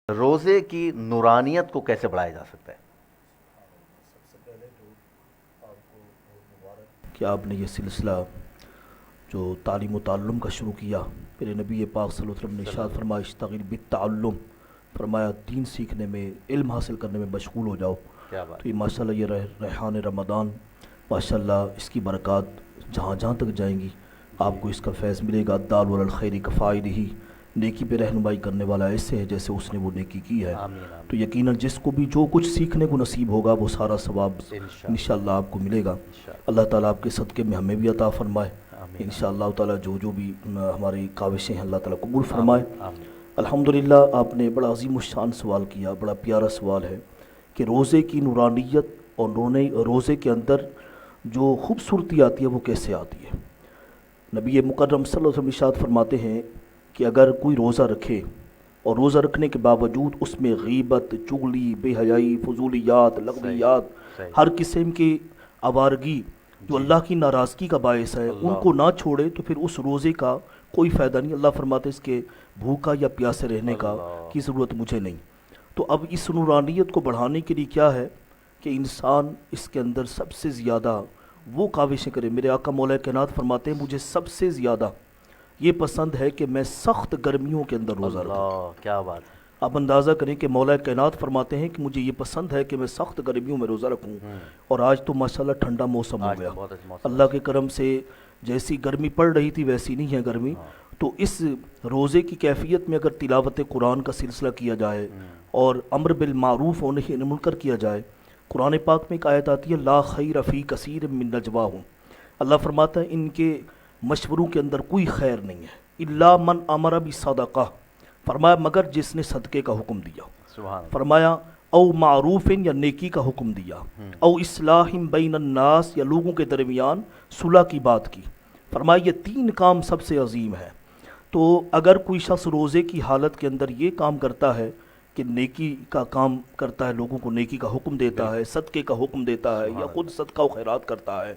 روزے کی نورانیت کو کیسے بڑھایا جا سکتا ہے؟ سب سے پہلے تو آپ کو بہت مبارک کہ آپ نے یہ سلسلہ جو تعلیم و تعلم کا شروع کیا. پھر نبی پاک صلی اللہ علیہ وسلم نے صلی اللہ ارشاد علیہ فرمایا اشتغل بالتعلم، فرمایا دین سیکھنے میں، علم حاصل کرنے میں مشغول ہو جاؤ. وسلم. کیا بات تو یہ ماشاءاللہ یہ ریحان رمضان، ماشاءاللہ اس کی برکات جہاں جہاں تک جائیں گی آپ جی کو اس کا فیض ملے گا. الدال علی الخیر کفائلہ، نیکی پہ رہنمائی کرنے والا ایسے ہے جیسے اس نے وہ نیکی کی ہے. آمین تو آمین یقیناً جس کو بھی جو کچھ سیکھنے کو نصیب ہوگا وہ سارا ثواب انشاءاللہ انشاءاللہ آپ کو ملے گا. انشاءاللہ. اللہ تعالیٰ آپ کے صدقے میں ہمیں بھی عطا فرمائے. آمین آمین انشاءاللہ تعالیٰ جو بھی ہماری کاوشیں ہیں اللہ تعالیٰ قبول فرمائے. آمین آمین. الحمدللہ آپ نے بڑا عظیم الشان سوال کیا، بڑا پیارا سوال ہے کہ روزے کی نورانیت اور روزے کے اندر جو خوبصورتی آتی ہے وہ کیسے آتی ہے. نبی مکرم صلی اللہ علیہ وسلم ارشاد فرماتے ہیں کہ اگر کوئی روزہ رکھے اور روزہ رکھنے کے باوجود اس میں غیبت، چغلی، بے حیائی، فضولیات، صحیح لغویات، صحیح. ہر قسم کی آوارگی جو جی اللہ کی ناراضگی کا باعث ہے ان اللہ. کو نہ چھوڑے تو پھر اس روزے کا کوئی فائدہ نہیں. اللہ فرماتے اس کے بھوکا یا پیاسے رہنے کا اللہ. کی ضرورت مجھے نہیں. تو اب اس نورانیت کو بڑھانے کے لیے کیا ہے کہ انسان اس کے اندر سب سے زیادہ وہ کاوشیں کرے. میرے آقا مولا کائنات فرماتے ہیں مجھے سب سے زیادہ یہ پسند ہے کہ میں سخت گرمیوں کے اندر روزہ رکھوں. اللہ کیا بات ہے. آپ اندازہ کریں کہ مولا کائنات فرماتے ہیں کہ مجھے یہ پسند ہے کہ میں سخت گرمیوں میں روزہ رکھوں. اور آج تو ماشاءاللہ ٹھنڈا موسم ہو آج گیا. تو بہت اچھا موسم ہے. اللہ کے کرم سے جیسی گرمی پڑ رہی تھی ویسی نہیں ہے گرمی. ہاں. تو اس روزے کی کیفیت میں اگر تلاوت قرآن کا سلسلہ کیا جائے اور امر بالمعروف و نہی عن المنکر کیا جائے. قرآن پاک میں ایک آیت آتی ہے لا خیر فی کثیر من نجواہم، اللہ فرماتا ہے ان کے مشوروں کے اندر کوئی خیر نہیں ہے الا من امر بالصدقہ، فرمایا مگر جس نے صدقے کا حکم دیا. سبحان اللہ. فرمایا او معروف یا نیکی کا حکم دیا، او اصلاح بین الناس یا لوگوں کے درمیان صلح کی بات کی. فرمایا یہ تین کام سب سے عظیم ہے. تو اگر کوئی شخص روزے کی حالت کے اندر یہ کام کرتا ہے کہ نیکی کا کام کرتا ہے، لوگوں کو نیکی کا حکم دیتا ہے، صدقے کا حکم دیتا ہے، یا خود صدقہ و خیرات کرتا ہے،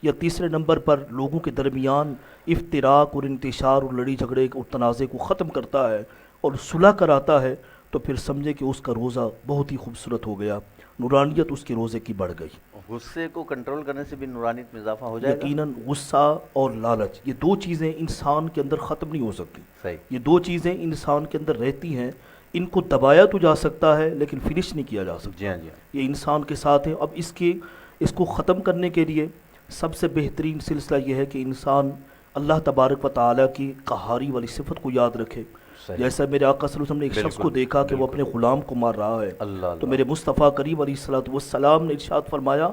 یا تیسرے نمبر پر لوگوں کے درمیان افتراق اور انتشار اور لڑائی جھگڑے اور تنازع کو ختم کرتا ہے اور صلح کراتا ہے، تو پھر سمجھے کہ اس کا روزہ بہت ہی خوبصورت ہو گیا، نورانیت اس کے روزے کی بڑھ گئی. غصے کو کنٹرول کرنے سے بھی نورانیت میں اضافہ ہو جائے گا. یقیناً غصہ اور لالچ یہ دو چیزیں انسان کے اندر ختم نہیں ہو سکتی. صحیح. یہ دو چیزیں انسان کے اندر رہتی ہیں. ان کو دبایا تو جا سکتا ہے لیکن فنش نہیں کیا جا سکتا. جی ہاں جی ہاں. یہ انسان کے ساتھ ہے. اب اس کو ختم کرنے کے لیے سب سے بہترین سلسلہ یہ ہے کہ انسان اللہ تبارک و تعالیٰ کی قہاری والی صفت کو یاد رکھے. صحیح. جیسا میرے آقا صلی اللہ علیہ وسلم نے ایک شخص کو بالکل دیکھا کہ وہ بالکل. اپنے غلام کو مار رہا ہے، اللہ تو اللہ. میرے مصطفیٰ کریم علیہ الصلوۃ والسلام نے ارشاد فرمایا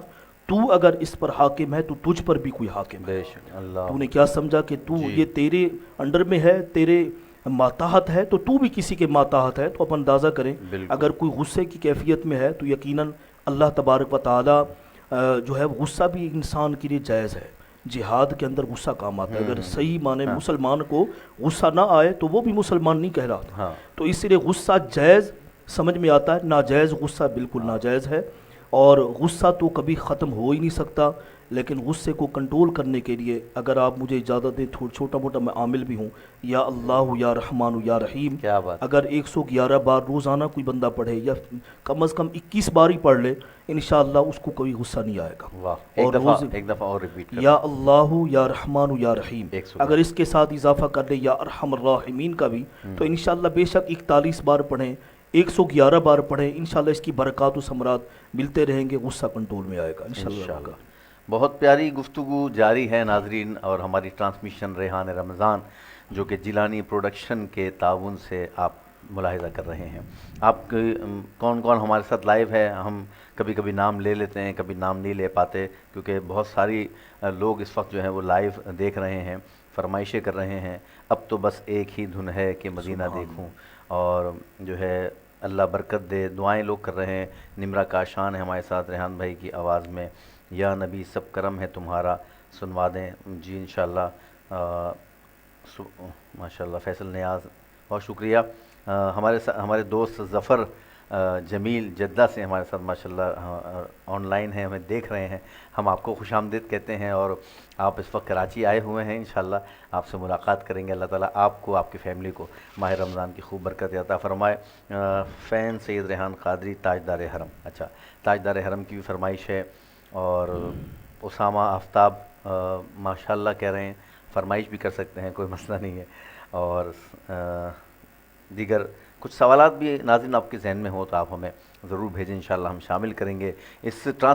تو اگر اس پر حاکم ہے تو تجھ پر بھی کوئی حاکم ہے. بے شک. اللہ. تو نے کیا سمجھا کہ تو جی. یہ تیرے انڈر میں ہے، تیرے ماتحت ہے، تو بھی کسی کے ماتحت ہے. تو آپ اندازہ کریں بالکل. اگر کوئی غصے کی کیفیت میں ہے تو یقیناً اللہ تبارک و تعالیٰ جو ہے غصہ بھی انسان کے لیے جائز ہے. جہاد کے اندر غصہ کام آتا ہے. اگر صحیح معنی ہاں. مسلمان کو غصہ نہ آئے تو وہ بھی مسلمان نہیں کہلاتا. ہاں. تو اس لیے غصہ جائز سمجھ میں آتا ہے، ناجائز غصہ بالکل ناجائز ہے. اور غصہ تو کبھی ختم ہو ہی نہیں سکتا. لیکن غصے کو کنٹرول کرنے کے لیے اگر آپ مجھے اجازت دیں چھوٹا موٹا میں عامل بھی ہوں، یا اللہ یا رحمان یا رحیم کیا بات. اگر 111 بار روزانہ کوئی بندہ پڑھے یا کم از کم 21 بار ہی پڑھ لے انشاءاللہ اس کو کوئی غصہ نہیں آئے گا. واہ. اور ایک دفعہ اور ریپیٹ کر. یا اللہ یا رحمان یا رحیم 111. اگر اس کے ساتھ اضافہ کر لے یا ارحم الراحمین کا بھی تو انشاءاللہ بے شک 41 بار پڑھیں، 111 بار پڑھیں، انشاءاللہ اس کی برکات و ثمرات ملتے رہیں گے. غصہ کنٹرول میں آئے گا انشاءاللہ. بہت پیاری گفتگو جاری ہے ناظرین، اور ہماری ٹرانسمیشن ریحان رمضان جو کہ جیلانی پروڈکشن کے تعاون سے آپ ملاحظہ کر رہے ہیں. آپ کون کون ہمارے ساتھ لائیو ہے؟ ہم کبھی کبھی نام لے لیتے ہیں، کبھی نام نہیں لے پاتے، کیونکہ بہت ساری لوگ اس وقت جو ہیں وہ لائیو دیکھ رہے ہیں، فرمائشیں کر رہے ہیں. اب تو بس ایک ہی دھن ہے کہ مدینہ دیکھوں، اور جو ہے اللہ برکت دے. دعائیں لوگ کر رہے ہیں. نمرا کاشان ہے ہمارے ساتھ ریحان بھائی کی آواز میں. یا نبی سب کرم ہے تمہارا سنوا دیں. جی انشاءاللہ. ماشاءاللہ. فیصل نیاز بہت شکریہ. ہمارے دوست ظفر جمیل جدہ سے ہمارے ساتھ ماشاءاللہ آن لائن ہیں، ہمیں دیکھ رہے ہیں، ہم آپ کو خوش آمدید کہتے ہیں، اور آپ اس وقت کراچی آئے ہوئے ہیں، انشاءاللہ آپ سے ملاقات کریں گے۔ اللہ تعالیٰ آپ کو، آپ کی فیملی کو ماہ رمضان کی خوب برکت عطا فرمائے۔ فین سید ریحان قادری تاجدار حرم، اچھا تاجدار حرم کی بھی فرمائش ہے، اور اسامہ آفتاب ماشاءاللہ کہہ رہے ہیں، فرمائش بھی کر سکتے ہیں، کوئی مسئلہ نہیں ہے۔ اور دیگر کچھ سوالات بھی ناظرین آپ کے ذہن میں ہو تو آپ ہمیں ضرور بھیجیں، انشاءاللہ ہم شامل کریں گے اس